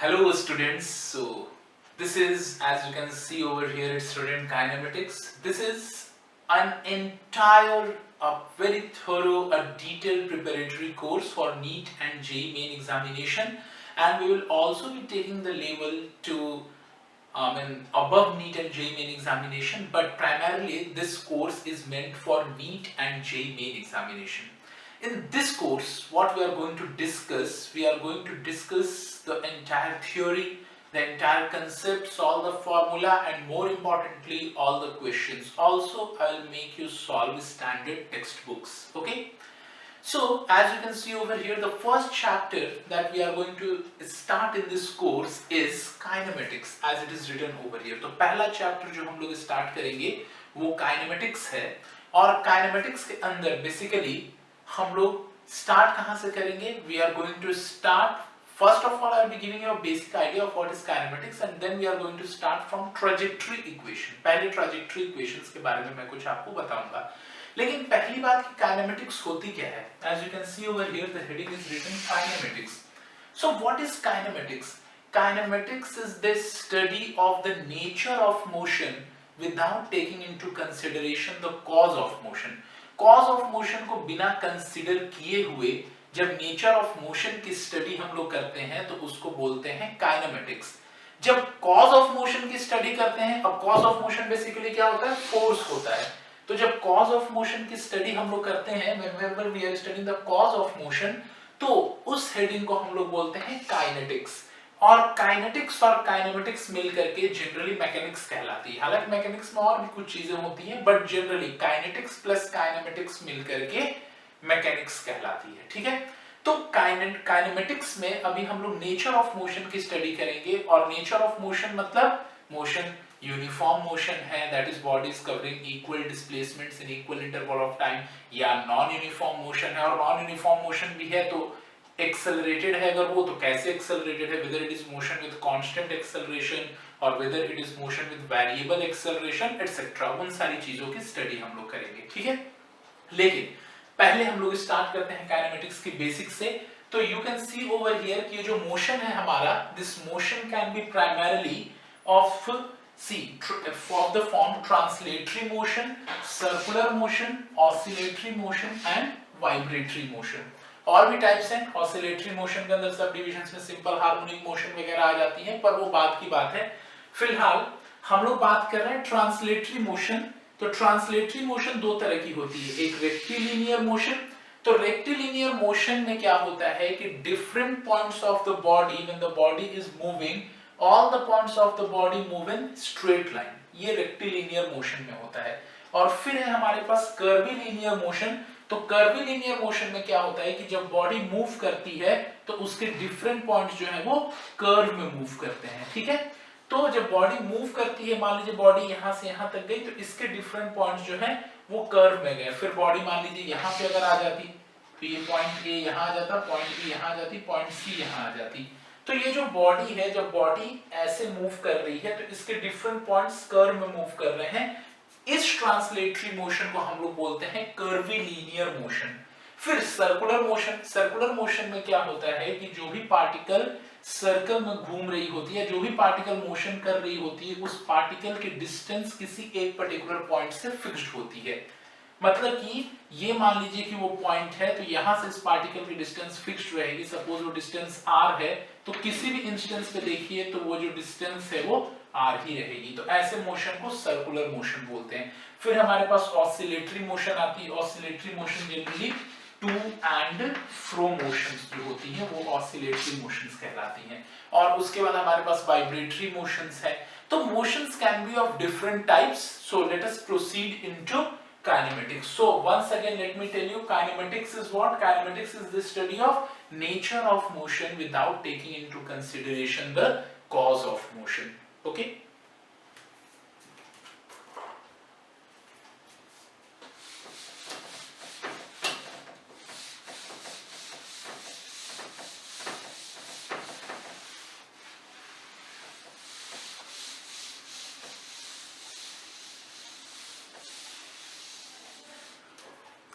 Hello students, so this is, as you can see over here, it's student kinematics. This is an entire, very thorough, detailed preparatory course for NEET and JEE main examination, and we will also be taking the level to above NEET and JEE main examination, but primarily this course is meant for NEET and JEE main examination. In this course, what we are going to discuss the entire theory, the entire concepts, all the formula, and more importantly, all the questions. Also, I will make you solve standard textbooks. Okay. So, as you can see over here, the first chapter that we are going to start in this course is kinematics, as it is written over here. तो पहला chapter जो हम लोग start करेंगे वो kinematics है, और kinematics के अंदर basically हम लोग start कहाँ से करेंगे? We are going to start, first of all I will be giving you a basic idea of what is kinematics, and then we are going to start from trajectory equation. पहले trajectory equations के बारे में मैं कुछ आपको बताऊंगा, लेकिन पहली बात कि kinematics होती क्या है? As you can see over here, the heading is written kinematics. So what is kinematics? Kinematics is the study of the nature of motion without taking into consideration the cause of motion. Cause of motion को बिना consider किए हुए जब nature of motion की study हम लोग करते हैं तो उसको बोलते हैं काइनेमेटिक्स. जब कॉज ऑफ मोशन की स्टडी करते हैं, अब कॉज ऑफ मोशन बेसिकली क्या होता है? फोर्स होता है. तो जब कॉज ऑफ मोशन की स्टडी हम लोग करते हैं, whenever we are studying the cause of motion, तो उस हेडिंग को हम लोग बोलते हैं काइनेटिक्स. और काइनेटिक्स और काइनेमेटिक्स मिल करके जनरली मैकेनिक्स कहलाती है. हालांकि मैकेनिक्स में और भी कुछ चीजें होती हैं, but generally kinetics plus kinematics मिल करके मैकेनिक्स कहलाती है. ठीक है. तो काइनेमेटिक्स में अभी हम लोग नेचर ऑफ मोशन की स्टडी करेंगे, और नेचर ऑफ मोशन मतलब मोशन यूनिफॉर्म मोशन है, that is bodies covering equal displacements in equal interval of time, या नॉन यूनिफॉर्म मोशन है. और नॉन यूनिफॉर्म मोशन भी है तो एक्सेलरेटेड है अगर वो, तो कैसे एक्सेलरेटेड है? whether it is motion with constant acceleration or whether it is motion with variable acceleration etc. उन सारी चीजों की स्टडी हम लोग करेंगे. ठीक है. लेकिन पहले हम लोग स्टार्ट करते हैं काइनेमेटिक्स की बेसिक से. तो you can see over here कि जो मोशन है हमारा, this motion can be primarily of of the form translatory motion, circular motion, oscillatory motion and vibratory motion. और भी टाइप्स हैं. ऑसिलेटरी मोशन के अंदर सब डिविजन्स में सिंपल हार्मोनिक मोशन वगैरह आ जाती हैं, पर वो बात की बात है. फिलहाल हम लोग बात कर रहे हैं ट्रांसलेटरी मोशन. तो ट्रांसलेटरी मोशन दो तरह की होती है, एक रेक्टिलिनियर मोशन. तो रेक्टिलिनियर मोशन में क्या होता है कि different points of the body, when the body is moving, all the points of the body move in straight line. ये रेक्टिलिनियर मोशन में होता है. और फिर है हमारे पास कर्वीलिनियर मोशन. तो कर्वीलिनियर मोशन में क्या होता है कि जब बॉडी मूव करती है तो उसके डिफरेंट पॉइंट्स जो है वो कर्व में मूव करते हैं. ठीक है. तो जब बॉडी मूव करती है, मान लीजिए बॉडी यहां से यहां तक गई, तो इसके डिफरेंट पॉइंट्स जो है वो कर्व में गए. फिर बॉडी मान लीजिए यहां पे अगर आ जाती तो ये पॉइंट ए यहां आ जाता, पॉइंट बी यहां आ जाती, पॉइंट सी यहां आ जाती. तो ये जो बॉडी है, जब बॉडी ऐसे मूव कर रही है तो इसके डिफरेंट पॉइंट्स कर्व में मूव कर रहे हैं. इस ट्रांसलेटरी मोशन को हम लोग बोलते हैं कर्वीलिनियर मोशन. फिर सर्कुलर मोशन. सर्कुलर मोशन में क्या होता है कि जो भी पार्टिकल सर्कल में घूम रही होती है, जो भी पार्टिकल मोशन कर रही होती है, उस पार्टिकल की डिस्टेंस किसी एक पर्टिकुलर पॉइंट से फिक्स्ड होती है. मतलब कि ये मान लीजिए कि वो पॉइंट है, तो यहां से इस पार्टिकल की डिस्टेंस फिक्स्ड रहेगी. सपोज वो डिस्टेंस r है, तो किसी भी इंस्टेंस पे देखिए तो वो जो डिस्टेंस है वो r ही रहेगी. तो ऐसे मोशन को सर्कुलर मोशन बोलते हैं. फिर हमारे पास ऑसिलेटरी मोशन आती है. Oscillatory motion generally to and fro motions जो होती हैं वो ऑसिलेटरी मोशंस कहलाती हैं. और उसके बाद हमारे पास वाइब्रेटरी मोशंस है. तो motions can be of different types. So let us proceed into kinematics. So once again let me tell you, kinematics is what? Kinematics is the study of nature of motion without taking into consideration the cause of motion. Okay.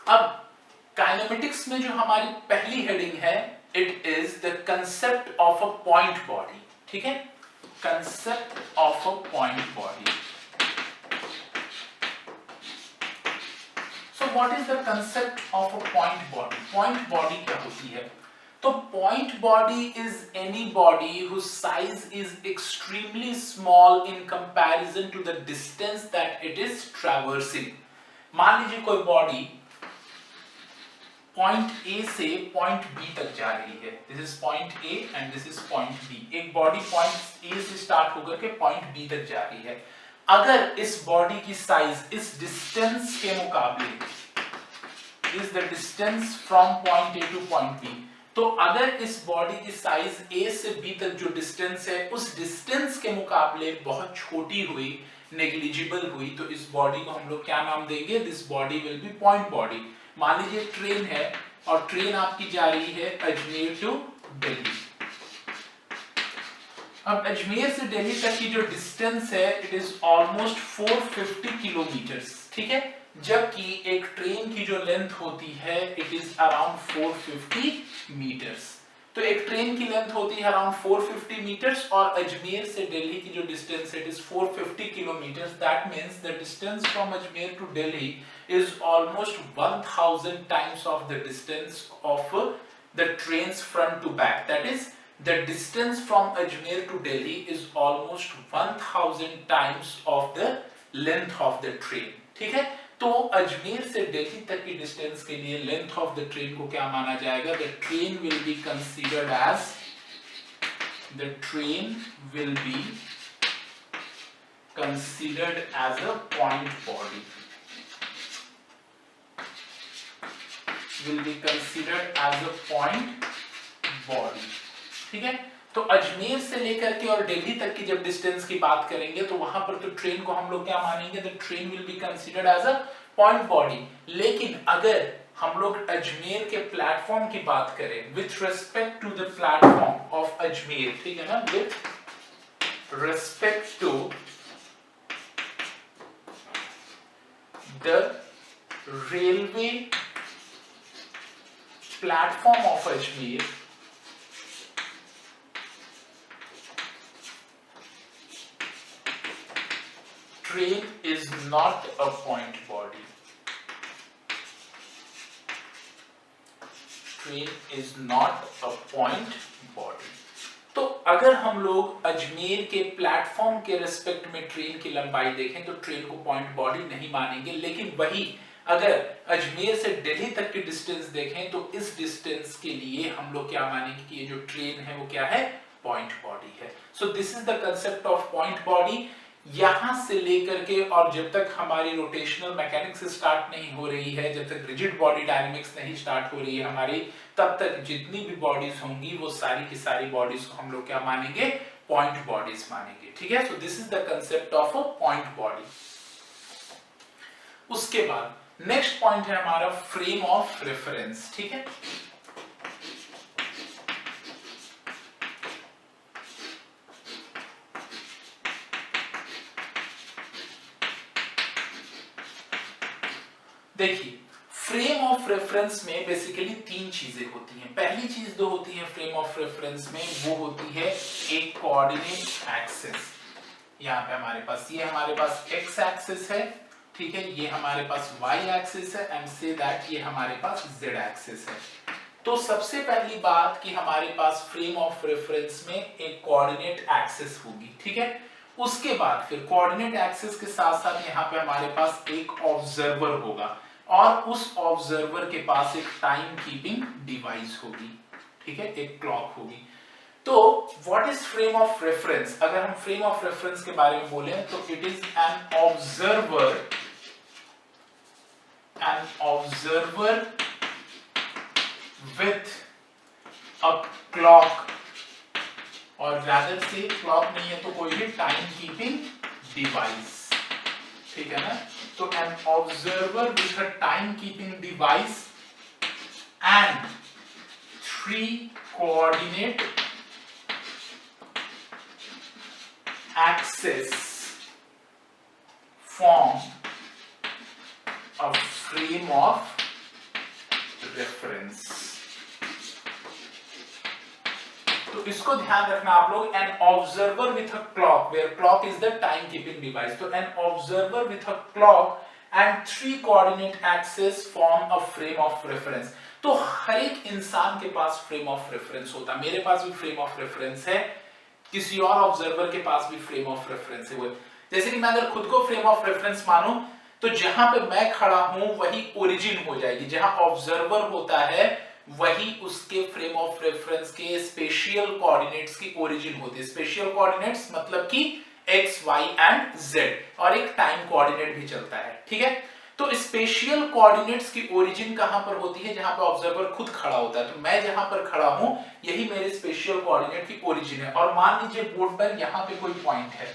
अब में जो हमारी पहली heading है, it is the concept of a point body. ठीक है, concept of a point body. So what is the concept of a point body? Point body क्या होती है? तो point body is any body whose size is extremely small in comparison to the distance that it is traversing. मान लीजिए कोई body point A से point B तक जा रही है. This is point A and this is point B. एक body point A से स्टार्ट होकर के पॉइंट B तक जा रही है. अगर इस बॉडी की साइज इस डिस्टेंस के मुकाबले, is the distance from point A two point B, तो अगर इस बॉडी की साइज A से B तक जो डिस्टेंस है उस डिस्टेंस के मुकाबले बहुत छोटी हुई, नेग्लिजिबल हुई, तो इस बॉडी को हम लोग क्या नाम देंगे? This body will B point body. मान लीजिए ट्रेन है और ट्रेन आपकी जा रही है अजमेर टू दिल्ली. अब अजमेर से दिल्ली तक की जो डिस्टेंस है इट इज ऑलमोस्ट 450 किलोमीटर्स. ठीक है, जबकि एक ट्रेन की जो लेंथ होती है इट इज अराउंड 450 मीटर्स. तो एक ट्रेन की लेंथ होती है अराउंड 450 मीटर्स और अजमेर से दिल्ली की जो distance it is 450 kilometres. That means the distance from Ajmer to Delhi is almost 1000 times of the distance of the trains front to back. That is the distance from Ajmer to Delhi is almost 1000 times of the length of the train. ठीक है, तो अजमेर से दिल्ली तक की distance के लिए length of the train को क्या माना जाएगा? The train will be considered as, the train will be considered as a point body, will be considered as a point body. ठीक है, तो अजमेर से लेकर के और दिल्ली तक की जब डिस्टेंस की बात करेंगे तो वहां पर तो ट्रेन को हम लोग क्या मानेंगे? The train will be considered as a point body. लेकिन अगर हम लोग अजमेर के प्लेटफॉर्म की बात करें with respect to the platform of Ajmer, ठीक है ना, with respect to the railway platform of Ajmer, train is not a point body. Train is not a point body. तो अगर हम लोग अजमेर के प्लेटफॉर्म के रिस्पेक्ट में ट्रेन की लंबाई देखें तो ट्रेन को पॉइंट बॉडी नहीं मानेंगे. लेकिन वही अगर अजमेर से दिल्ली तक की डिस्टेंस देखें तो इस डिस्टेंस के लिए हम लोग क्या मानेंगे कि ये जो ट्रेन है वो क्या है? पॉइंट बॉडी है. So this is the concept of point body. यहां से लेकर के और जब तक हमारी रोटेशनल मैकेनिक्स स्टार्ट नहीं हो रही है, जब तक रिजिड बॉडी डायनेमिक्स नहीं स्टार्ट हो रही है हमारी, तब तक जितनी भी बॉडीज होंगी वो सारी की सारी बॉडीज को हम लोग क्या मानेंगे? पॉइंट बॉडीज मानेंगे. ठीक है, so this is the concept of a point body. उसके बाद नेक्स्ट पॉइंट है हमारा फ्रेम ऑफ रेफरेंस. ठीक है, देखिए फ्रेम ऑफ रेफरेंस में बेसिकली तीन चीजें होती हैं. पहली चीज जो होती है फ्रेम ऑफ रेफरेंस में वो होती है एक कोऑर्डिनेट एक्सिस. यहाँ पे हमारे पास ये हमारे पास एक्स एक्सिस है, ठीक है, ये हमारे पास वाई एक्सिस है एंड से दैट ये हमारे पास जेड एक्सिस है. तो सबसे पहली बात कि हमारे पास फ्रेम ऑफ रेफरेंस में एक कोऑर्डिनेट एक्सिस होगी. ठीक है, उसके बाद फिर कोऑर्डिनेट एक्सिस के साथ साथ यहाँ पे हमारे पास एक ऑब्जर्वर होगा और उस ऑब्जर्वर के पास एक टाइम कीपिंग डिवाइस होगी. ठीक है, एक क्लॉक होगी. तो what is frame of reference? अगर हम फ्रेम ऑफ रेफरेंस के बारे में बोले तो it is an observer with a clock, और rather से क्लॉक नहीं है तो कोई भी टाइम कीपिंग डिवाइस. ठीक है ना, तो an observer with a time keeping device and 3 coordinate axes form a frame of reference. तो इसको ध्यान रखना आप लोग, an observer with a clock where clock is the time keeping device, तो an observer with a clock and 3 coordinate axis form a frame of reference. तो हर एक इंसान के पास फ्रेम ऑफ रेफरेंस होता है, मेरे पास भी फ्रेम ऑफ रेफरेंस है, किसी और ऑब्जर्वर के पास भी फ्रेम ऑफ रेफरेंस है। जैसे कि मैं अगर खुद को फ्रेम ऑफ रेफरेंस मानूं तो जहां पे मैं खड़ा हूं वही ओरिजिन हो जाएगी, जहां ऑब्जर्वर होता है वही उसके फ्रेम ऑफ रेफरेंस के स्पेशियल कोऑर्डिनेट्स की ओरिजिन होती है। स्पेशियल कोऑर्डिनेट्स मतलब कि x, y एंड z, और एक टाइम कोऑर्डिनेट भी चलता है, ठीक है। तो स्पेशियल कोऑर्डिनेट्स की ओरिजिन कहां पर होती है, जहां पे ऑब्जर्वर खुद खड़ा होता है। तो मैं जहां पर खड़ा हूं यही मेरे स्पेशियल कोऑर्डिनेट की ओरिजिन है। और मान लीजिए बोर्ड पर यहां पे कोई पॉइंट है,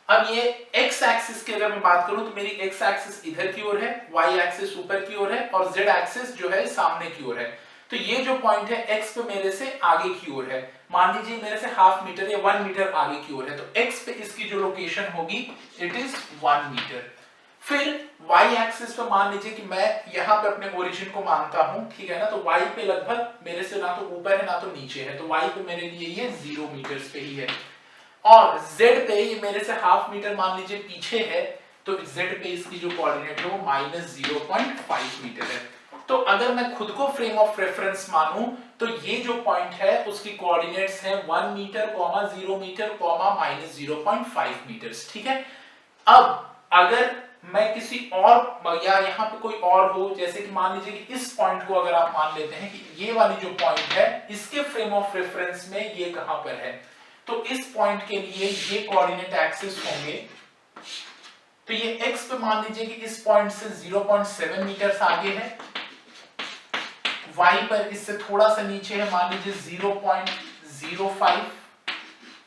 अब ये x एक्सिस की अगर मैं बात करूं तो मेरी x एक्सिस इधर की ओर है, y एक्सिस ऊपर की ओर है और z एक्सिस जो है सामने की ओर है। तो ये जो पॉइंट है x पे मेरे से आगे की ओर है, मान लीजिए मेरे से हाफ मीटर या 1 मीटर आगे की ओर है, तो x पे इसकी जो लोकेशन होगी इट इज 1 मीटर। फिर y एक्सिस पे मान लीजिए कि मैं यहां पे अपने ओरिजिन को मानता हूं, ठीक है ना, तो y पे लगभग मेरे से ना तो ऊपर है ना तो नीचे है, तो y पे मेरे लिए ये 0 मीटर पे ही है। और z पे ये मेरे से हाफ मीटर मान लीजिए पीछे है, तो z पे इसकी जो कोऑर्डिनेट है वो -0.5 मीटर है। तो अगर मैं खुद को फ्रेम ऑफ रेफरेंस मानूं तो ये जो पॉइंट है उसकी कोऑर्डिनेट्स है 1 मीटर, 0 मीटर, -0.5 मीटर, ठीक है। अब अगर मैं किसी और या यहाँ पे कोई और हो, जैसे कि मान लीजिए कि इस पॉइंट को अगर आप मान लेते हैं कि ये वाली जो पॉइंट है इसके फ्रेम ऑफ रेफरेंस में ये कहां पर है, तो इस पॉइंट के लिए ये कोऑर्डिनेट एक्सिस होंगे। तो ये x पे मान लीजिए कि इस पॉइंट से 0.7 मीटर आगे है, y पर इससे थोड़ा सा नीचे है, मान लीजिए 0.05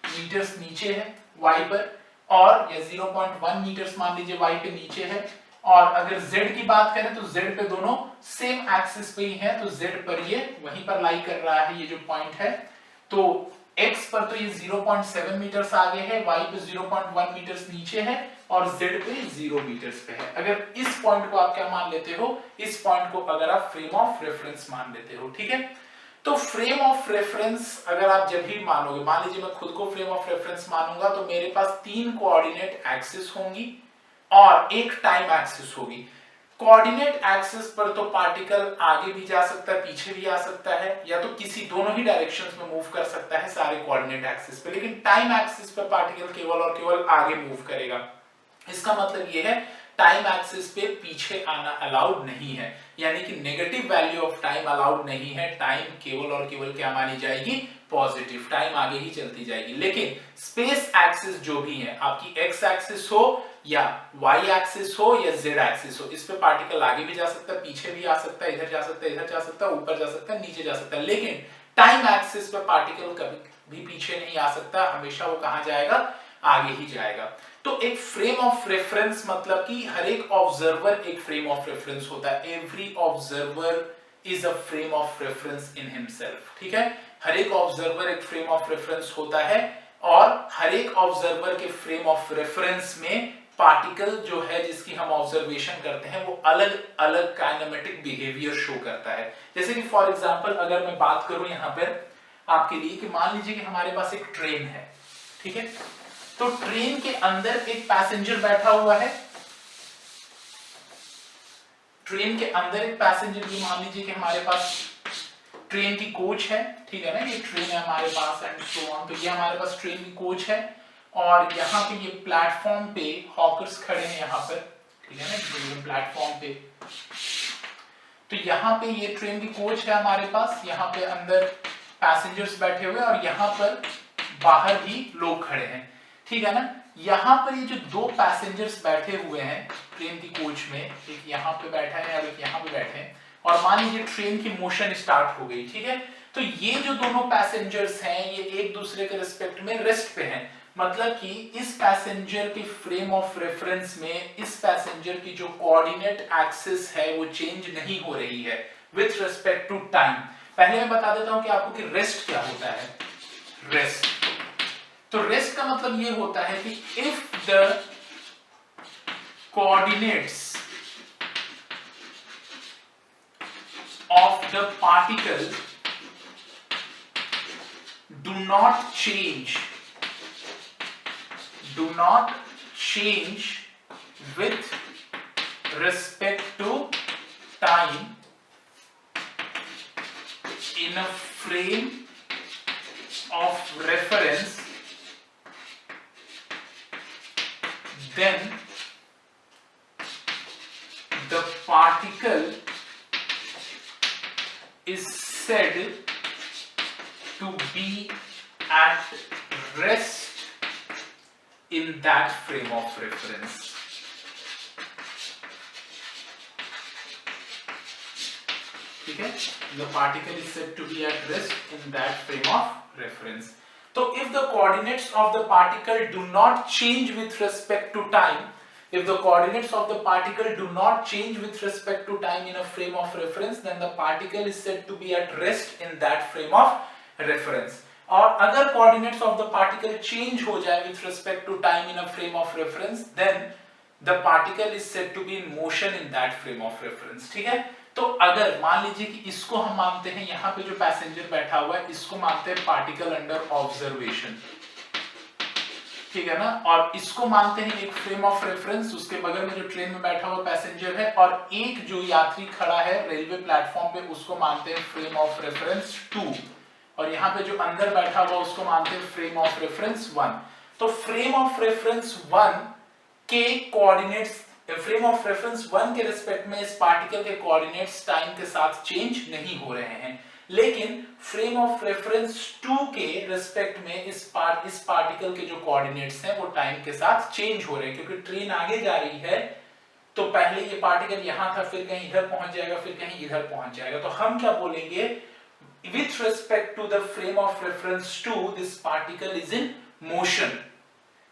मीटर्स नीचे है y पर, और या 0.1 मीटर्स मान लीजिए y पे नीचे है। और अगर z की बात करें तो z पे दोनों सेम एक्सिस पे ही है, तो z पर ये वहीं पर लाई कर रहा है ये जो पॉइंट है। तो x पर तो ये 0.7 मीटर्स आगे है, y पे 0.1 मीटर्स नीचे है और z पे 0 मीटर्स पे है। अगर इस पॉइंट को आप क्या मान लेते हो, इस पॉइंट को अगर आप फ्रेम ऑफ रेफरेंस मान लेते हो, ठीक है। तो फ्रेम ऑफ रेफरेंस अगर आप जब भी मानोगे, मान लीजिए मैं खुद को फ्रेम ऑफ रेफरेंस मानूंगा तो मेरे पास 3 कोऑर्डिनेट एक्सिस होंगी और एक टाइम एक्सिस होगी। कोऑर्डिनेट एक्सिस पर तो पार्टिकल आगे भी जा सकता है, पीछे भी आ सकता है, या तो किसी दोनों ही डायरेक्शंस में मूव कर सकता है सारे कोऑर्डिनेट एक्सिस पे, लेकिन टाइम एक्सिस पर पार्टिकल केवल और केवल आगे मूव करेगा। इसका मतलब यह है टाइम एक्सिस पे पीछे आना अलाउड नहीं है, यानी कि negative value of time allowed नहीं है। टाइम केवल और केवल क्या मानी जाएगी, पॉजिटिव, टाइम आगे ही चलती जाएगी। लेकिन स्पेस एक्सिस जो भी है, आपकी एक्स एक्सिस हो या वाई एक्सिस हो या जेड एक्सिस हो, इस पे पार्टिकल आगे भी जा सकता है, पीछे भी आ सकता है, इधर जा सकता है, इधर जा सकता है, ऊपर जा सकता है, नीचे जा सकता है। लेकिन टाइम एक्सिस पे पार्टिकल कभी भी पीछे नहीं आ सकता, हमेशा वो कहां जाएगा, आगे ही जाएगा। तो एक फ्रेम ऑफ रेफरेंस मतलब कि हर एक ऑब्जर्वर एक फ्रेम ऑफ रेफरेंस होता है। Every observer is a frame of reference in himself, ठीक है। हर एक ऑब्जर्वर एक फ्रेम ऑफ रेफरेंस होता है और हर एक ऑब्जर्वर के फ्रेम ऑफ रेफरेंस में पार्टिकल जो है जिसकी हम ऑब्जर्वेशन करते हैं वो अलग अलग काइनेमेटिक बिहेवियर शो करता है। जैसे कि फॉर एग्जांपल अगर मैं बात करूं यहां पर आपके लिए कि मान लीजिए कि हमारे पास एक ट्रेन है, ठीक है। तो ट्रेन के अंदर एक पैसेंजर बैठा हुआ है, ट्रेन के अंदर एक पैसेंजर की मान लीजिए कि हमारे पास ट्रेन की कोच है, ठीक है ना, ये ट्रेन है हमारे पास एंड सो ऑन। तो ये हमारे पास ट्रेन की कोच है और यहाँ पे ये प्लेटफॉर्म पे हॉकर्स खड़े हैं यहाँ पर, ठीक है ना, प्लेटफॉर्म पे। तो यहाँ पे ये ट्रेन की कोच है हमारे पास, यहाँ पे अंदर पैसेंजर्स बैठे हुए और यहाँ पर बाहर भी लोग खड़े हैं, ठीक है ना। यहाँ पर ये जो दो पैसेंजर्स बैठे हुए हैं ट्रेन की कोच में, एक यहाँ पे बैठा है और एक यहाँ पे बैठे हैं, और मान लीजिए ट्रेन की मोशन स्टार्ट हो गई, ठीक है। तो ये जो दोनों पैसेंजर्स हैं ये एक दूसरे के रिस्पेक्ट में रेस्ट पे हैं, मतलब कि इस पैसेंजर के फ्रेम ऑफ रेफरेंस में इस पैसेंजर की जो कोऑर्डिनेट एक्सिस है वो चेंज नहीं हो रही है विथ रिस्पेक्ट टू टाइम। पहले मैं बता देता हूं कि आपको कि रेस्ट क्या होता है। रेस्ट, तो रेस्ट का मतलब ये होता है कि if the coordinates of the particle do not change with respect to time in a frame of reference, then the particle is said to be at rest in that frame of reference. ठीक है, the particle is said to be at rest in that frame of reference. So if the coordinates of the particle do not change with respect to time, if the coordinates of the particle do not change with respect to time in a frame of reference, then the particle is said to be at rest in that frame of reference. और अगर coordinates of the particle change हो जाए with respect to time in a frame of reference, then the particle is said to be in motion in that frame of reference. ठीक है, तो अगर मान लीजिए कि इसको हम मानते हैं, यहाँ पे जो पैसेंजर बैठा हुआ है इसको मानते हैं पार्टिकल अंडर ऑब्जर्वेशन, ठीक है ना, और इसको मानते हैं एक फ्रेम ऑफ रेफरेंस, उसके बगल में जो ट्रेन में बैठा हुआ पैसेंजर है, और एक जो यात्री खड़ा है रेलवे प्लेटफॉर्म पे उसको मानते हैं फ्रेम ऑफ रेफरेंस 2, और यहाँ पे जो अंदर बैठा हुआ उसको मानते हैं फ्रेम ऑफ रेफरेंस 1. तो फ्रेम ऑफ रेफरेंस 1 के कोऑर्डिनेट्स, फ्रेम ऑफ रेफरेंस 1 के रिस्पेक्ट में इस पार्टिकल के कोऑर्डिनेट्स टाइम के साथ चेंज नहीं हो रहे हैं, लेकिन फ्रेम ऑफ रेफरेंस 2 के रिस्पेक्ट में इस पार्टिकल के जो कोऑर्डिनेट्स हैं वो टाइम के साथ चेंज हो रहे हैं, क्योंकि ट्रेन आगे जा रही है तो पहले ये पार्टिकल यहां था, फिर कहीं इधर पहुंच जाएगा, फिर कहीं इधर पहुंच जाएगा. तो हम क्या बोलेंगे, with respect to the frame of reference 2 this particle is in motion,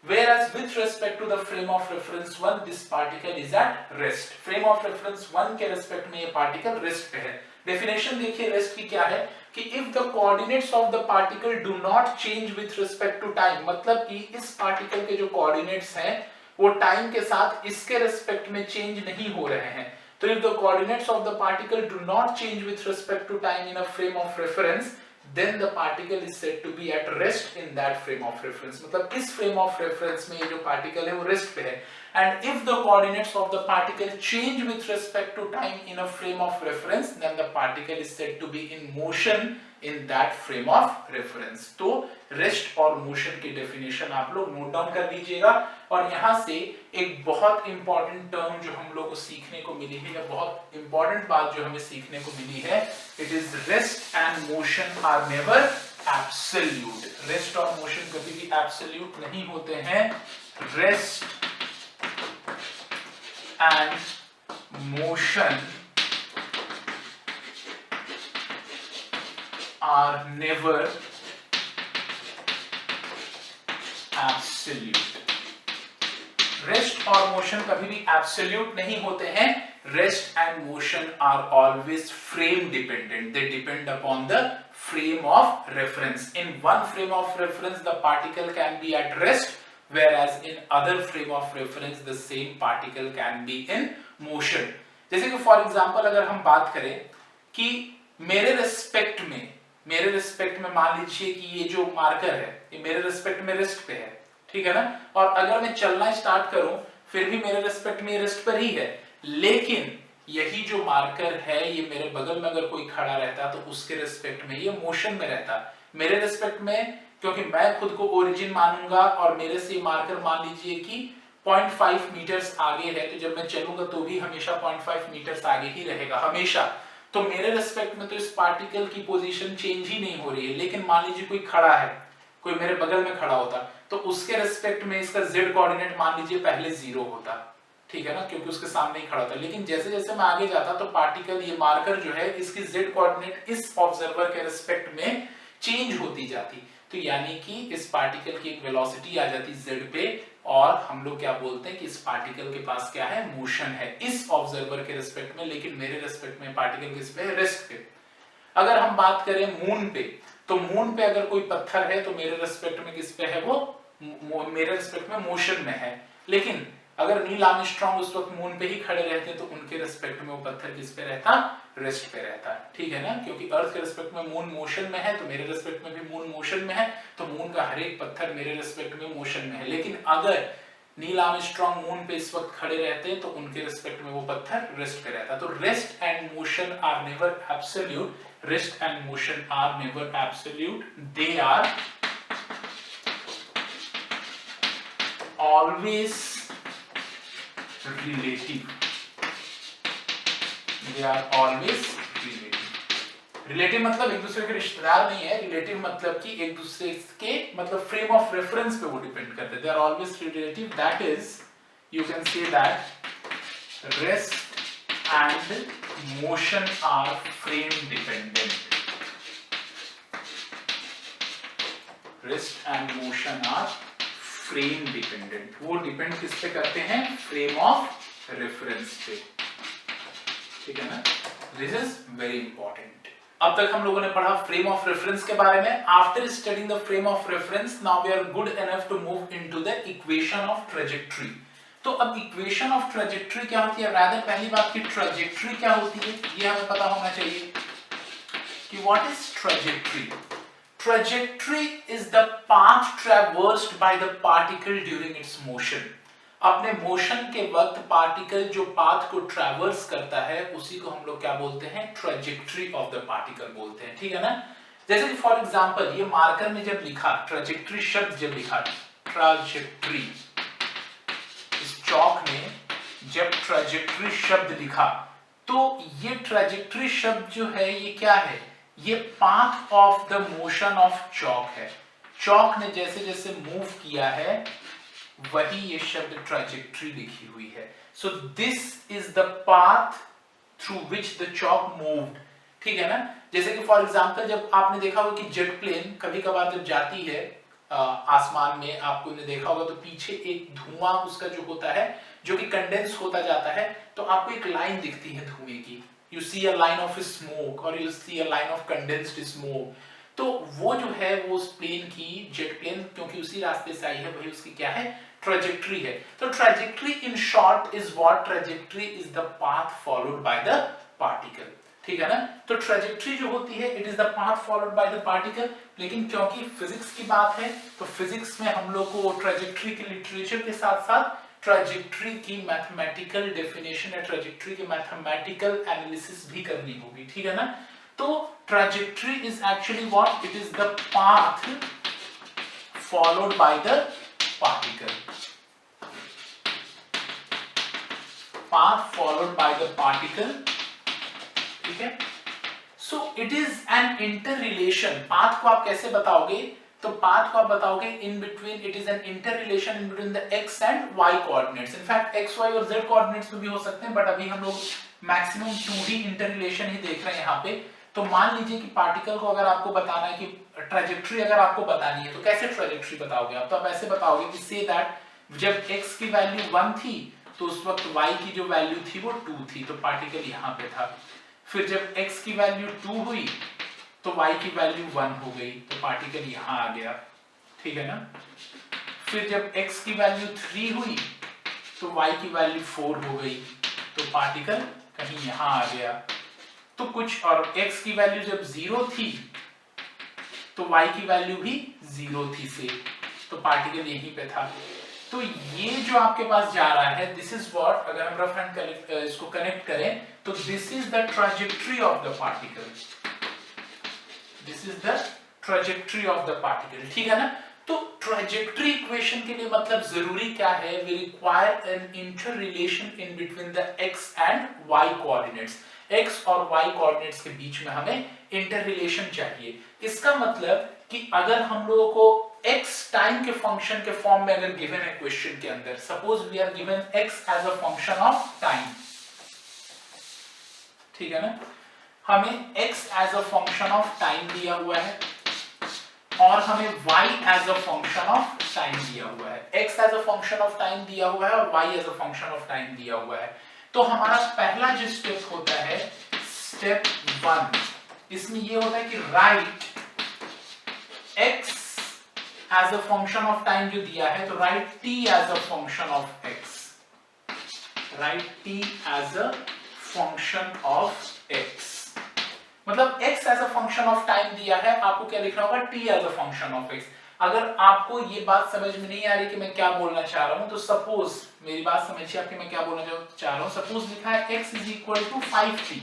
whereas with respect to the frame of reference 1 this particle is at rest. frame of reference 1 के रिस्पेक्ट में ये पार्टिकल रेस्ट पे है. Definition देखिए rest की क्या है कि if the coordinates of the particle do not change with respect to time, मतलब कि इस पार्टिकल के जो कोऑर्डिनेट्स हैं वो टाइम के साथ इसके रिस्पेक्ट में चेंज नहीं हो रहे हैं. तो if the coordinates of the particle do not change with respect to time in a frame of reference, then the particle is said to be at rest in that frame of reference. मतलब इस frame of reference में ये जो particle है वो rest पे है. And if the coordinates of the particle change with respect to time in a frame of reference, then the particle is said to be in motion in that frame of reference. तो rest और motion की definition आप लोग note down कर लीजिएगा. और यहाँ से एक बहुत इंपॉर्टेंट टर्म जो हम लोग को सीखने को मिली है, या बहुत इंपॉर्टेंट बात जो हमें सीखने को मिली है, it is rest and motion are never absolute. Rest और मोशन कभी भी एब्सोल्यूट नहीं होते हैं. Rest and motion are never absolute. Rest और मोशन कभी भी एब्सोल्यूट नहीं होते हैं. Rest and motion are always frame dependent. They depend upon the frame of reference. In one frame of reference the particle can be at rest, whereas in other frame of reference the same particle can be in motion. जैसे कि for example अगर हम बात करें कि मेरे respect में मान लीजिए कि ये जो मार्कर है ये मेरे रिस्पेक्ट में रेस्ट पे है, ठीक है ना, और अगर मैं चलना स्टार्ट करूं फिर भी मेरे रिस्पेक्ट में रेस्ट पर ही है, लेकिन यही जो मार्कर है ये मेरे बगल में अगर कोई खड़ा रहता तो उसके रिस्पेक्ट में ये मोशन में रहता. मेरे रिस्पेक्ट में क्योंकि मैं खुद को ओरिजिन मानूंगा और मेरे से मार्कर मान लीजिए कि 0.5 मीटर्स आगे है, तो जब मैं चलूंगा तो भी हमेशा 0.5 मीटर्स आगे ही रहेगा हमेशा. तो मेरे रिस्पेक्ट में तो इस पार्टिकल की पोजीशन चेंज ही नहीं हो रही है. लेकिन मान लीजिए कोई खड़ा है, कोई मेरे बगल में खड़ा होता तो उसके रिस्पेक्ट में इसका z कोऑर्डिनेट मान लीजिए पहले 0 होता, ठीक है ना, क्योंकि उसके सामने ही खड़ा था. लेकिन जैसे जैसे मैं आगे जाता तो पार्टिकल ये मार्कर जो है इसकी z कोऑर्डिनेट इस ऑब्जर्वर के रिस्पेक्ट में चेंज होती जाती. तो यानी कि इस पार्टिकल की एक वेलोसिटी आ जाती z पे, और हम लोग क्या बोलते हैं कि इस पार्टिकल के पास क्या है, मोशन है इस ऑब्जर्वर के रिस्पेक्ट में, लेकिन मेरे रिस्पेक्ट में पार्टिकल किस पे, रेस्ट पे. अगर हम बात करें मून पे, तो मून पे अगर कोई पत्थर है तो मेरे रिस्पेक्ट में किस पे है, वो मेरे रिस्पेक्ट में मोशन में है. लेकिन अगर नील आर्मस्ट्रांग उस वक्त मून पे ही खड़े रहते तो उनके रेस्पेक्ट में वो पत्थर किस पे रहता, रेस्ट पे रहता, ठीक है ना, क्योंकि अर्थ के रेस्पेक्ट में मून मोशन में है तो मेरे रेस्पेक्ट में भी मून मोशन में है, तो मून का हर एक पत्थर मेरे रेस्पेक्ट में मोशन में है। लेकिन अगर नील आर्मस्ट्रांग मून पे इस वक्त खड़े रहते तो उनके रेस्पेक्ट में वो पत्थर रेस्ट पे रहता। तो rest and motion are never absolute, rest and motion are never absolute, they are always relative, they are always relative। Relative मतलब एक दूसरे के रिश्तेदार नहीं है, रिलेटिव मतलब कि एक दूसरे के मतलब फ्रेम ऑफ रेफरेंस पे वो डिपेंड करते हैं। They are always relative, that is you can say that rest and motion are frame dependent, rest and motion are frame dependent, वो डिपेंड किस पे करते हैं, फ्रेम ऑफ रेफरेंस पे, ठीक है ना। This is very important. अब तक हम लोगों ने पढ़ा फ्रेम ऑफ रेफरेंस के बारे में। After studying the frame of reference now we are good enough to move into the equation of trajectory. तो अब इक्वेशन ऑफ ट्रेजेक्टरी क्या होती है, रादर पहली बात की ट्रेजेक्टरी क्या होती है ये हमें पता होना चाहिए कि what is trajectory. Trajectory is the path traversed by the particle during its motion। अपने मोशन के वक्त पार्टिकल जो पाथ को ट्रैवर्स करता है उसी को हम लोग क्या बोलते हैं, ट्रेजेक्टरी ऑफ द पार्टिकल बोलते हैं, ठीक है ना। जैसे कि फॉर एग्जांपल ये मार्कर में जब लिखा ट्रेजेक्टरी शब्द, जब लिखा ट्रेजेक्टरी, इस चौक में जब ट्रेजेक्टरी शब्द लिखा तो ये ट्रेजेक्टरी शब्द जो है ये क्या है, ये path of the motion of chalk है। चॉक ने जैसे जैसे मूव किया है वही ये शब्द ट्रेजेक्टरी लिखी हुई है। So this is the path through which the chalk moved, ठीक है ना। जैसे कि फॉर एग्जांपल जब आपने देखा होगा कि जेट प्लेन कभी कभार जब जाती है आसमान में, आपको ने देखा होगा तो पीछे एक धुआं उसका जो होता है जो कि कंडेंस होता जाता है, तो आपको एक लाइन दिखती है धुएं की, you see a line of smoke or you see a line of condensed smoke। तो वो जो है वो उस प्लेन की, जेट प्लेन क्योंकि उसी रास्ते से आई है, वही उसकी क्या है, ट्रेजेक्टरी है। तो trajectory in short is what, trajectory is the path followed by the particle, ठीक है ना। तो ट्रेजेक्टरी जो होती है it is the path followed by the particle. लेकिन क्योंकि फिजिक्स की बात है तो फिजिक्स में हम लोग को ट्रेजेक्टरी के लिटरेचर के साथ साथ ट्रेजेक्टरी की मैथमेटिकल डेफिनेशन या ट्रेजेक्टरी की मैथमेटिकल एनालिसिस भी करनी होगी, ठीक है ना। तो trajectory is actually what, it is the path followed by the particle, path followed by the particle, ठीक है। So it is an inter relation. Path को आप कैसे बताओगे, तो पाथ को आप बताओगे in between, it is an interrelation in between the x and y coordinates. In fact x, y और z कोऑर्डिनेट्स में भी हो सकते हैं, बट अभी हम लोग मैक्सिमम 2D इंटर रिलेशन ही देख रहे हैं यहाँ पे। तो मान लीजिए कि पार्टिकल को अगर आपको बताना है कि ट्रेजेक्टरी अगर आपको बतानी है तो कैसे ट्रेजेक्टरी बताओगे आप, तो आप ऐसे बताओगे कि से दैट जब x की वैल्यू 1 थी तो उस वक्त y की जो वैल्यू थी वो 2 थी, तो पार्टिकल यहाँ पे था। फिर जब x की वैल्यू 2 हुई तो y की वैल्यू 1 हो गई, तो पार्टिकल यहाँ आ गया, ठीक है ना। फिर जब x की वैल्यू 3 हुई तो y की वैल्यू 4 हो गई, तो पार्टिकल कहीं यहाँ आ गया। तो कुछ और x की वैल्यू जब 0 थी तो y की वैल्यू भी 0 थी से, तो पार्टिकल यहीं पे था। तो ये जो आपके पास जा रहा है दिस इज व्हाट, अगर हम रफ एंड इसको कनेक्ट करें तो this is the trajectory of the particle, this is the trajectory of the particle, ठीक है ना। तो ट्रेजेक्टरी इक्वेशन के लिए मतलब जरूरी क्या है, we require an interrelation in between the x and y coordinates. x और y कोऑर्डिनेट्स के बीच में हमें इंटर रिलेशन चाहिए। इसका मतलब कि अगर हम लोगों को x टाइम के फंक्शन के फॉर्म में अगर गिवन है क्वेश्चन के अंदर, suppose we are given x as a function of time, ठीक है ना, हमें x as a function of time दिया हुआ है और हमें y as a function of time दिया हुआ है, x as a function of time दिया हुआ है और y as a function of time दिया हुआ है। तो हमारा पहला जो स्टेप होता है स्टेप 1, इसमें ये होता है कि write x as a function of time जो दिया है तो write t as a function of x, write t as a function of x। मतलब x as a function of time दिया है, आपको क्या लिखना होगा, t as a function of x। अगर आपको ये बात समझ में नहीं आ रही कि मैं क्या बोलना चाह रहा हूं, तो सपोज मेरी बात समझिए आपकी, मैं क्या बोलना चाह रहा हूं। सपोज लिखा है x is equal to 5t,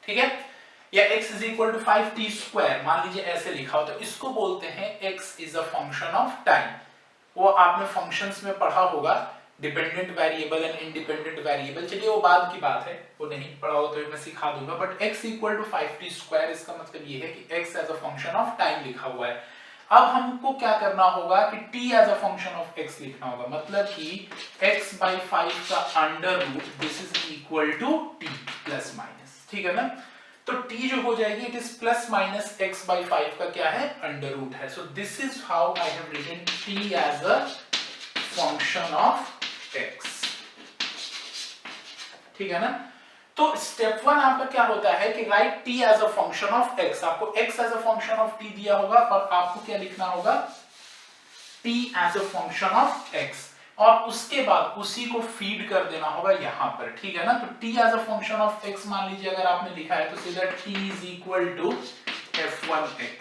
ठीक है, या x is equal to 5t square, मान लीजिए ऐसे लिखा हो, तो इसको बोलते हैं x is a function of time. वो आपने फंक्शंस में पढ़ा होगा, dependent variable and independent variable, चलिए वो बाद की बात है, वो नहीं पढ़ा हो तो मैं सिखा दूंगा। But x equal to 5t square, इसका मतलब ये है कि x as a function of time लिखा हुआ है। अब हमको क्या करना होगा कि t as a function of x लिखना होगा, मतलब कि x बाई 5 का under root, this is equal to t plus minus, ठीक है ना। तो t जो हो जाएगी, it is plus minus x by 5 का क्या है, अंडर रूट है। So this is how I have written t as a function of x, ठीक है ना। तो स्टेप 1 आपका क्या होता है कि write t as a function of x। आपको x as a function of t दिया होगा और आपको क्या लिखना होगा, t as a function of x, और उसके बाद उसी को फीड कर देना होगा यहां पर, ठीक है ना। तो t as a function of x मान लीजिए अगर आपने लिखा है, तो सीधा t is equal to f1x,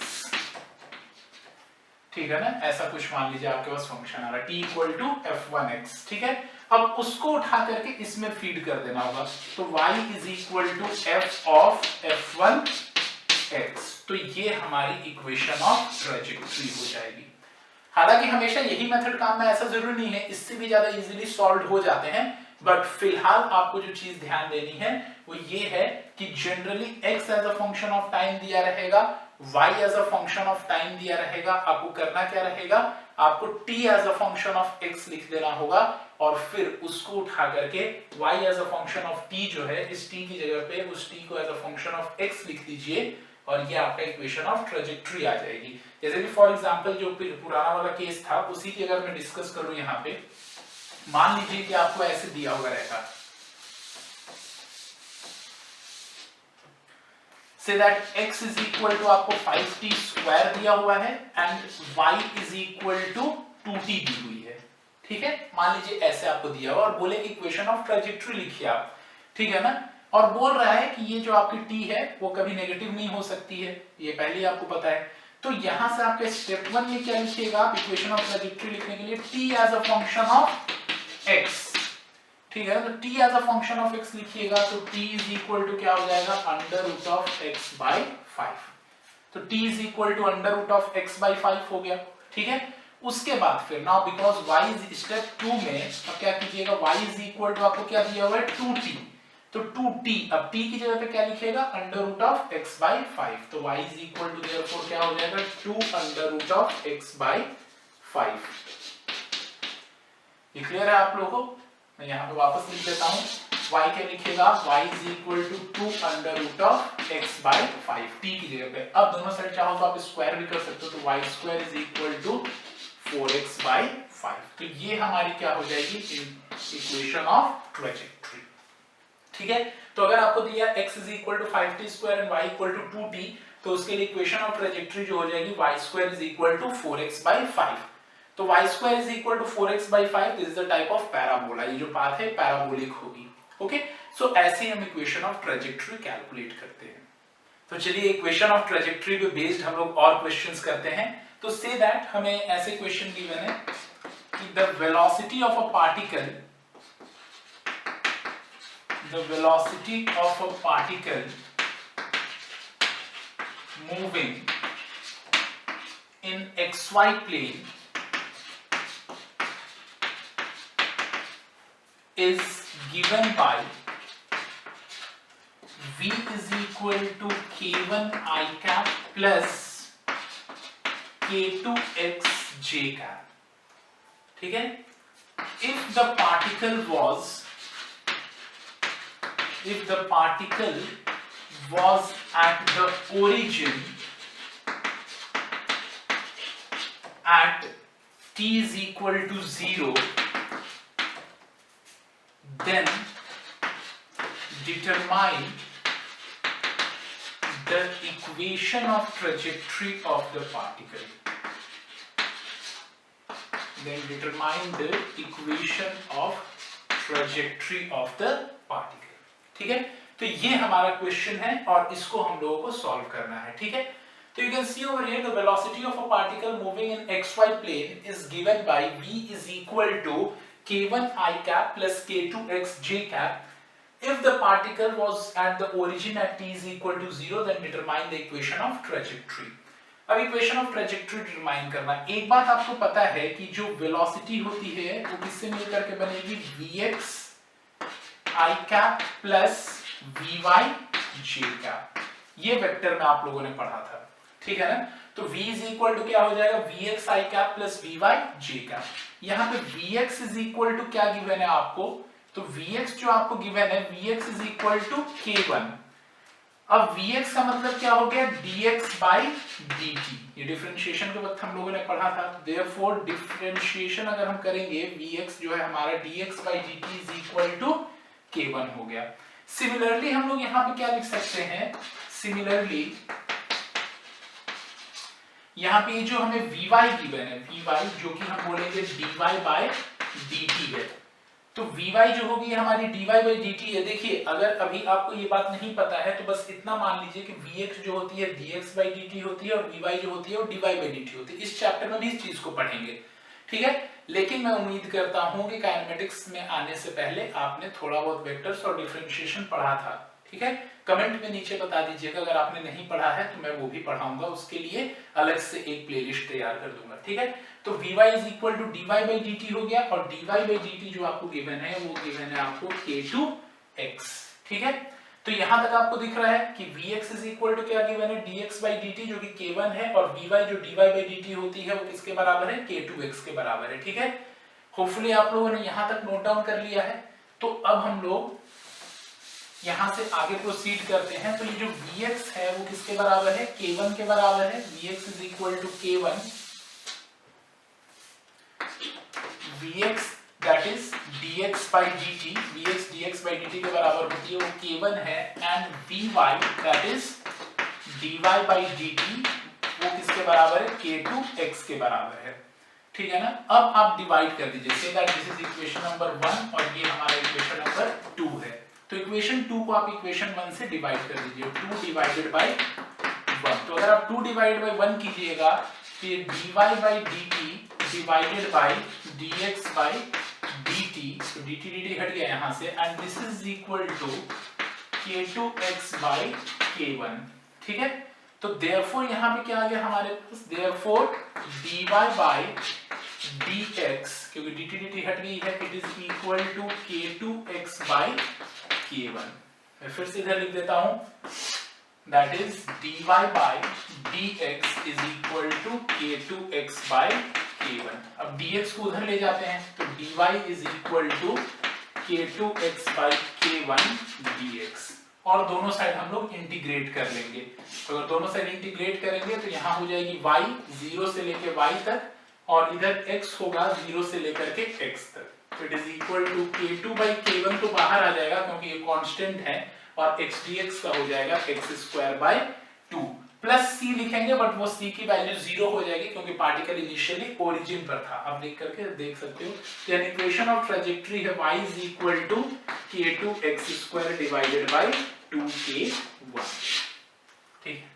ठीक है ना, ऐसा कुछ मान लीजिए आपके पास फंक्शन आ रहा है t इक्वल टू f1x, ठीक है। अब उसको उठा करके इसमें फीड कर देना होगा, तो y is equal to f of f1x। तो ये हमारी इक्वेशन ऑफ ट्रेजेक्टरी हो जाएगी। हालांकि हमेशा यही मेथड काम में, ऐसा जरूरी नहीं है, इससे भी ज्यादा इजीली सॉल्व हो जाते हैं, बट फिलहाल आपको जो चीज ध्यान देनी है वो ये है कि generally x as a function of time दिया रहेगा, y as a function of time दिया रहेगा, आपको करना क्या रहेगा, आपको t as a function of x लिख देना होगा, और फिर उसको उठा करके y as a function of t जो है, इस t की जगह पे उस t को as a function of x लिख दीजिए, और ये आपका इक्वेशन ऑफ ट्रेजेक्टरी आ जाएगी। जैसे कि फॉर एग्जांपल जो पुराना वाला केस था, उसी की अगर मैं डिस्कस करूं यहाँ पे, मान लीजिए कि आपको ऐसे दिया हुआ रहता, से that x is equal to आपको 5t स्क्वायर दिया हुआ है and y is equal to 2t दी हुई है, ठीक है। मान लीजिए ऐसे आपको दिया हुआ और बोले कि इक्वेशन ऑफ ट्रेजेक्टरी लिखिए आप, ठीक है ना, और बोल रहा है कि ये जो आपकी t है वो कभी नेगेटिव नहीं हो सकती है, ये पहले ही आपको पता है। तो यहां से आपके स्टेप 1 में क्या लिखिएगा, आप इक्वेशन ऑफ ट्रेजेक्टरी लिखने के लिए t as a function of x, ठीक है, तो t as a function of x लिखिएगा, तो t इज इक्वल टू क्या हो जाएगा, under root of x by 5। तो t is equal to under root of x by 5 हो गया, ठीक है। उसके बाद फिर now because y is step 2 में, अब क्या कीजिएगा, y इज इक्वल टू आपको क्या दिया हुआ है, 2t, तो 2t, अब t की जगह पे क्या लिखिएगा, under root of x by 5, तो y is equal to therefore क्या हो जाएगा, 2 under root of x by 5। ये क्लियर है आप लोगों को। मैं यहाँ पे वापस लिख देता हूँ, y क्या लिखेगा, y is equal to 2 under root of x by 5 t की जगह पे। अब दोनों साइड चाहो तो आप स्क्वायर भी कर सकते हो, तो y square is equal to 4x by 5। तो ये हमारी क्या हो जाएगी, इक्वेशन ऑफ ट्रेजेक्टरी, ठीक है। तो अगर आपको दिया x is equal to 5t square and y equal to 2t, तो उसके लिए इक्वेशन ऑफ ट्रेजेक्टरी जो हो जाएगी, y square is equal to 4x by 5। तो y square is equal to 4x by 5, this is the type of parabola, ये जो path है पैराबोलिक होगी, ओके। सो ऐसे हम इक्वेशन ऑफ ट्रेजेक्टरी कैलकुलेट करते हैं। तो चलिए इक्वेशन ऑफ ट्रेजेक्टरी पे बेस्ड हम लोग और क्वेश्चंस करते हैं। तो से दैट हमें ऐसे क्वेश्चन गिवन है कि the velocity of a particle, the velocity of a particle moving in xy plane is given by v is equal to k1 I cap plus k2 x j cap, ठीक है। if the particle was at the origin at t is equal to 0, then determine the equation of trajectory of the particle. Then determine the equation of trajectory of the particle. ठीक है, तो ये हमारा question है और इसको हम लोगों को सॉल्व करना है। ठीक है, तो you can see over here the velocity of a particle moving in xy plane is given by v is equal to k1 I cap plus k2 x j cap. If the particle was at the origin at t is equal to 0, then determine the equation of trajectory. अब equation of trajectory determine करना। एक बात आपको पता है कि जो velocity होती है वो किससे मिलकर के बनेगी, vx I cap plus vy j cap। ये वेक्टर में आप लोगों ने पढ़ा था, ठीक है ना। तो v इज इक्वल टू क्या हो जाएगा, vx I cap plus vy j cap। यहाँ पे vx इज इक्वल टू क्या गिवन है आपको, तो vx जो आपको गिवन है vx is equal to k1। अब vx का मतलब क्या हो गया, dx by dt। ये डिफरेंशिएशन के वक्त हम लोगों ने पढ़ा था। देयरफॉर डिफरेंशिएशन अगर हम करेंगे vx जो है हमारा dx by dt is equal to k1 हो गया। सिमिलरली हम लोग यहाँ पे क्या लिख सकते हैं, सिमिलरली यहाँ पे जो हमें vy गिवन है, vy जो कि हम बोलेंगे dy by dt है, तो vy जो होगी हमारी dy by dt है। देखिए अगर अभी आपको ये बात नहीं पता है तो बस इतना मान लीजिए कि vx जो होती है dx by dt होती है और vy जो होती है वो dy by dt होती है। इस चैप्टर में भी इस चीज को पढ़ेंगे, ठीक है। लेकिन मैं उम्मीद करता हूं कि काइनेमेटिक्स में आने से पहले आपने थोड़ा बहुत वेक्टर्स और डिफरेंशिएशन पढ़ा था, ठीक है। कमेंट में नीचे बता दीजिएगा अगर आपने नहीं पढ़ा है तो मैं वो भी पढ़ाऊंगा, उसके लिए अलग से एक प्लेलिस्ट तैयार कर दूंगा, ठीक है। तो vy is equal to dy by dt हो गया और dy by dt जो आपको गिवन है वो गिवन है आपको k2x, ठीक है। तो यहां तक आपको दिख रहा है कि vx इज इक्वल टू क्या गिवन है, dx by dt जो कि k1 है और vy जो dy by dt होती है वो किसके बराबर है, k2x के बराबर है, ठीक है। होपफुली आप लोगों ने यहां तक नोट डाउन कर लिया है। तो अब हम लोग यहां से आगे प्रोसीड करते हैं। तो ये जो vx है वो किसके बराबर है, k1 के बराबर है। vx is equal to k1, vx that is dx by dt, vx dx by dt के बराबर होती है वो k1 है, and vy that is dy by dt वो किसके बराबर है, k2x के बराबर है, ठीक है ना। अब आप डिवाइड कर दीजिए, say that this is equation number 1 और ये हमारा इक्वेशन नंबर 2 है। तो इक्वेशन 2 को आप इक्वेशन 1 से डिवाइड कर दीजिए, 2 डिवाइडेड बाय 1। तो अगर आप 2 डिवाइडेड बाय 1 कीजिएगा तो ये dy by dt divided by dx by dt, तो dt dt हट गया यहां से, and this is equal to k2x by k1, ठीक है। तो देयरफॉर यहां पे क्या आ गया हमारे पास, देयरफॉर dy by dx, क्योंकि dt dt हट गई है, it is equal to k2x by k1। मैं फिर से इधर लिख देता हूं, that is dy by dx is equal to k2x by k1। अब dx को उधर ले जाते हैं तो dy is equal to k2x by k1 dx, और दोनों साइड हम लोग इंटीग्रेट कर लेंगे। तो अगर दोनों साइड इंटीग्रेट करेंगे तो यहाँ हो जाएगी y 0 से लेके y तक और इधर x होगा 0 से लेकर के x तक। तो it is equal to k2 by k1 तो बाहर आ जाएगा क्योंकि ये कांस्टेंट है, और x dx का हो जाएगा x square by 2 plus c लिखेंगे, बट वो c की वैल्यू 0 हो जाएगी क्योंकि पार्टिकल इनिशियली ओरिजिन पर था। आप देख करके देख सकते हो। तो यानी इक्वेशन ऑफ ट्रैजेक्टरी है y is equal to k2x square divided by 2k1, ठीक है।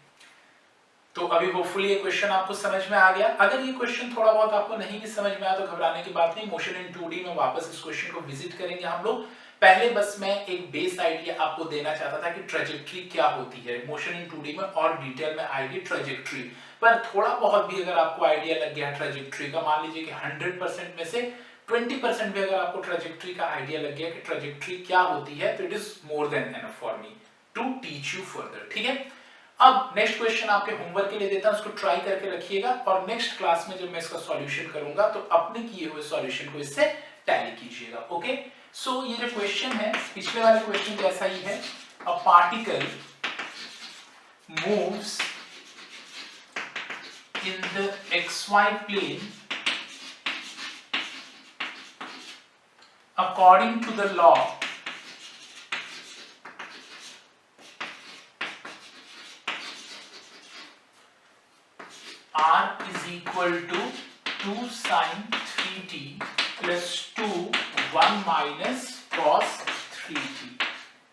तो अभी होपफुली ये क्वेश्चन आपको समझ में आ गया। अगर ये क्वेश्चन थोड़ा बहुत आपको नहीं भी समझ में आया तो घबराने की बात नहीं, मोशन इन 2D में वापस इस क्वेश्चन को विजिट करेंगे हम लोग। पहले बस मैं एक बेस आइडिया आपको देना चाहता था कि ट्रैजेक्टरी क्या होती है। मोशन इन 2D में और डिटेल में आएगी ट्रैजेक्टरी, पर थोड़ा बहुत भी अगर आपको आइडिया लग गया ट्रैजेक्टरी का, मान लीजिए कि 100% में से 20% भी अगर आपको ट्रैजेक्टरी का आइडिया लग गया कि ट्रैजेक्टरी क्या होती है, तो it is more than enough for me to teach you further, ठीक है। अब नेक्स्ट क्वेश्चन आपके होमवर्क के लिए देता हूं, उसको ट्राई करके रखिएगा, और नेक्स्ट क्लास में जब मैं इसका सॉल्यूशन करूंगा तो अपने किए हुए सॉल्यूशन को इससे टैली कीजिएगा, ओके। सो ये जो क्वेश्चन है पिछले वाले क्वेश्चन जैसा ही है। A particle moves in the xy plane according to the law r is equal to 2 sin 3t plus 2 1 minus cos 3t,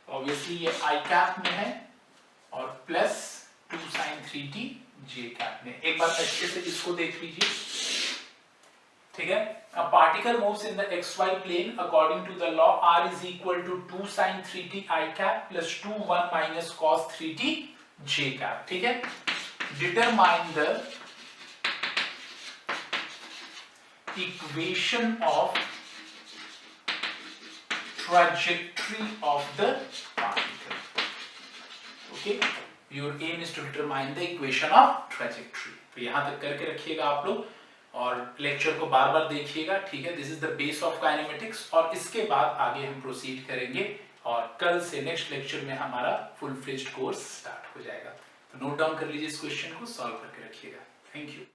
obviously ये i कैप में है, और plus 2 sin 3t j cap में। एक बार अच्छे से इसको देख लीजिए, ठीक है। A particle moves in the xy plane according to the law r is equal to 2 sin 3t I cap plus 2 1 minus cos 3t j cap, ठीक है। Determine the equation of trajectory of the particle. Okay, your aim is to determine the equation of trajectory. तो यहां तक करके रखिएगा आप लोग और लेक्चर को बार बार देखिएगा, ठीक है। This is the base of kinematics, और इसके बाद आगे हम प्रोसीड करेंगे और कल से नेक्स्ट लेक्चर में हमारा फुल फ्लेज्ड कोर्स स्टार्ट हो जाएगा। तो नोट डाउन कर लीजिए इस क्वेश्चन को, सॉल्व करके रखिएगा। Thank you.